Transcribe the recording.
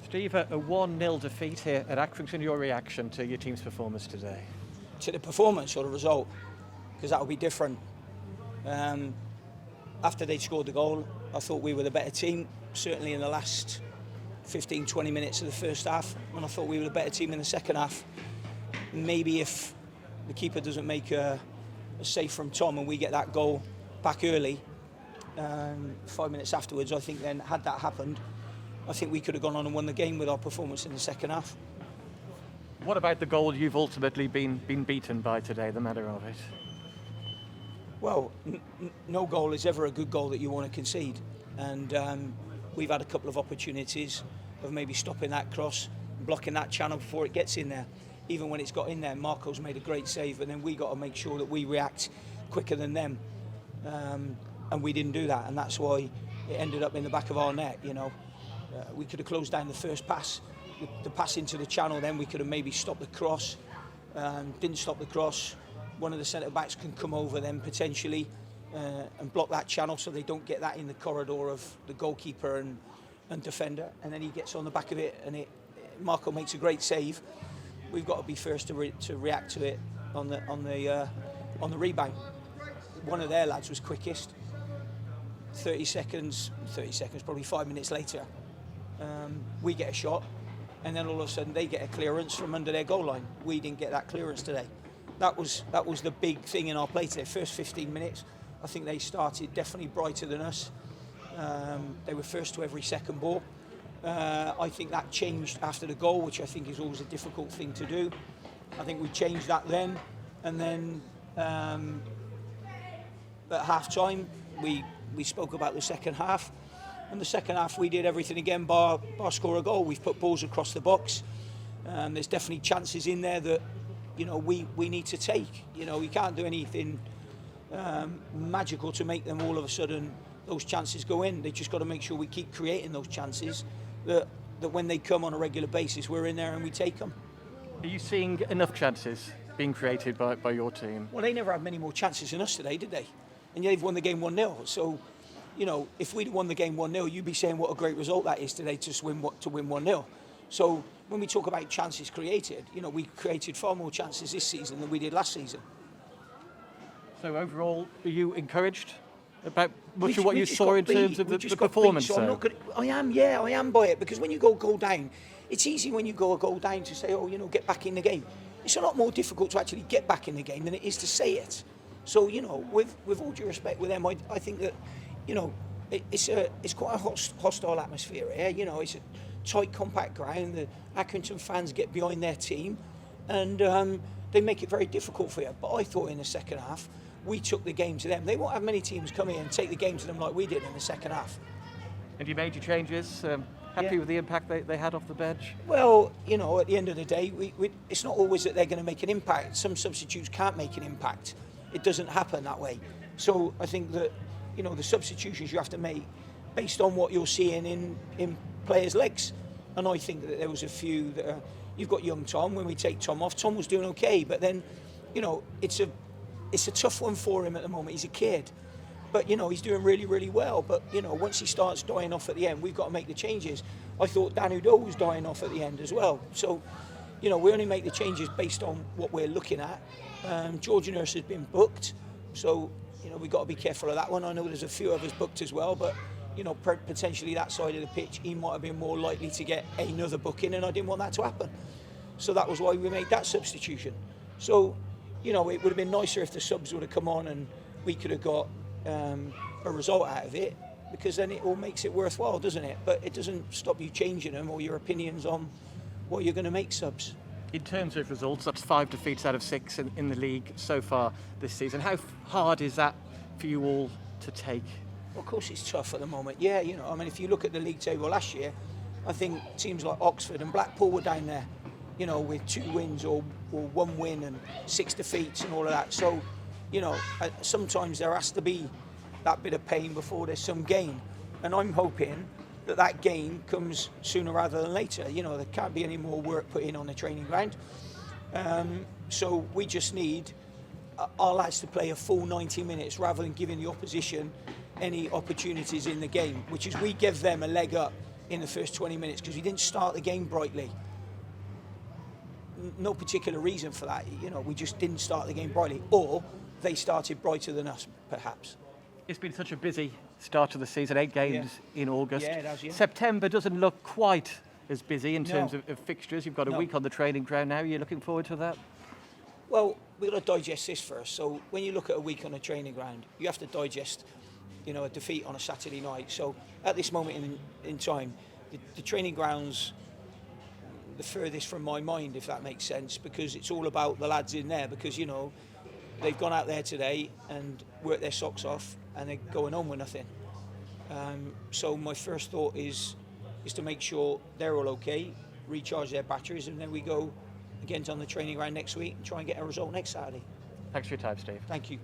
Steve, a 1-0 defeat here at Accrington. Your reaction to your team's performance today? To the performance or the result? Because that will be different. After they scored the goal, I thought we were the better team, certainly in the last 15-20 minutes of the first half, and I thought we were the better team in the second half. Maybe if the keeper doesn't make a save from Tom and we get that goal back early, 5 minutes afterwards, I think then had that happened, I think we could have gone on and won the game with our performance in the second half. What about the goal you've ultimately been beaten by today, the matter of it? Well, no goal is ever a good goal that you want to concede, and we've had a couple of opportunities of maybe stopping that cross, blocking that channel before it gets in there. Even when it's got in there, Marco's made a great save, and then we got to make sure that we react quicker than them, and we didn't do that, and that's why it ended up in the back of our net. You know, we could have closed down the first pass, the pass into the channel. Then we could have maybe stopped the cross. Didn't stop the cross. One of the centre backs can come over then potentially and block that channel, so they don't get that in the corridor of the goalkeeper and defender. And then he gets on the back of it, and Marco makes a great save. We've got to be first to react to it on the rebound. One of their lads was quickest. 30 seconds, probably 5 minutes later, we get a shot, and then all of a sudden they get a clearance from under their goal line. We didn't get that clearance today. That was the big thing in our play today. First 15 minutes, I think they started definitely brighter than us. They were first to every second ball. I think that changed after the goal, which I think is always a difficult thing to do. I think we changed that then, and then at half-time we spoke about the second half. In the second half we did everything again bar score a goal. We've put balls across the box. There's definitely chances in there that, you know, we need to take. You know, we can't do anything magical to make them all of a sudden those chances go in. They just got to make sure we keep creating those chances, that when they come on a regular basis, we're in there and we take them. Are you seeing enough chances being created by your team? Well, they never had many more chances than us today, did they? And they've won the game 1-0. So, you know, if we'd won the game 1-0, you'd be saying what a great result that is today to win 1-0. So when we talk about chances created, you know, we created far more chances this season than we did last season. So overall, are you encouraged about much of what you saw in terms of the performance? So I am by it, because when you go goal down, it's easy when you go a goal down to say, oh, you know, get back in the game. It's a lot more difficult to actually get back in the game than it is to say it. So, you know, with all due respect with them, I think that, you know, it's quite a hostile atmosphere here. You know, it's a tight, compact ground. The Accrington fans get behind their team, and they make it very difficult for you. But I thought in the second half, we took the game to them. They won't have many teams come in and take the game to them like we did in the second half. And you made your changes? Happy with the impact they had off the bench? Well, you know, at the end of the day, it's not always that they're going to make an impact. Some substitutes can't make an impact. It doesn't happen that way. So I think that, you know, the substitutions you have to make based on what you're seeing in players' legs. And I think that there was a few that you've got young Tom. When we take Tom off, Tom was doing okay, but then, you know, it's a tough one for him at the moment. He's a kid, but, you know, he's doing really, really well. But, you know, once he starts dying off at the end, we've got to make the changes. I thought Dan Udo was dying off at the end as well. So, you know, we only make the changes based on what we're looking at. George Nurse has been booked, so, you know, we've got to be careful of that one. I know there's a few others booked as well, but, you know, potentially that side of the pitch, he might have been more likely to get another booking, and I didn't want that to happen. So that was why we made that substitution. So, you know, it would have been nicer if the subs would have come on and we could have got a result out of it, because then it all makes it worthwhile, doesn't it? But it doesn't stop you changing them or your opinions on what you're going to make subs. In terms of results, that's 5 defeats out of 6 in the league so far this season. How hard is that for you all to take? Well, of course it's tough at the moment. Yeah, you know, I mean, if you look at the league table last year, I think teams like Oxford and Blackpool were down there, you know, with 2 wins or 1 win and 6 defeats and all of that. So, you know, sometimes there has to be that bit of pain before there's some gain. And I'm hoping that gain comes sooner rather than later. You know, there can't be any more work put in on the training ground. So we just need our lads to play a full 90 minutes rather than giving the opposition any opportunities in the game, which is we give them a leg up in the first 20 minutes because we didn't start the game brightly. No particular reason for that. You know, we just didn't start the game brightly, or they started brighter than us, perhaps. It's been such a busy start to the season, 8 games in August. Yeah, it has, yeah. September doesn't look quite as busy in terms No. of fixtures. You've got a No. week on the training ground now. You're looking forward to that? Well, we've got to digest this first. So when you look at a week on a training ground, you have to digest, you know, a defeat on a Saturday night. So at this moment in time, the training ground's the furthest from my mind, if that makes sense, because it's all about the lads in there, because, you know, they've gone out there today and worked their socks off and they're going home with nothing. So my first thought is to make sure they're all okay, recharge their batteries, and then we go again on the training ground next week and try and get a result next Saturday. Thanks for your time, Steve. Thank you.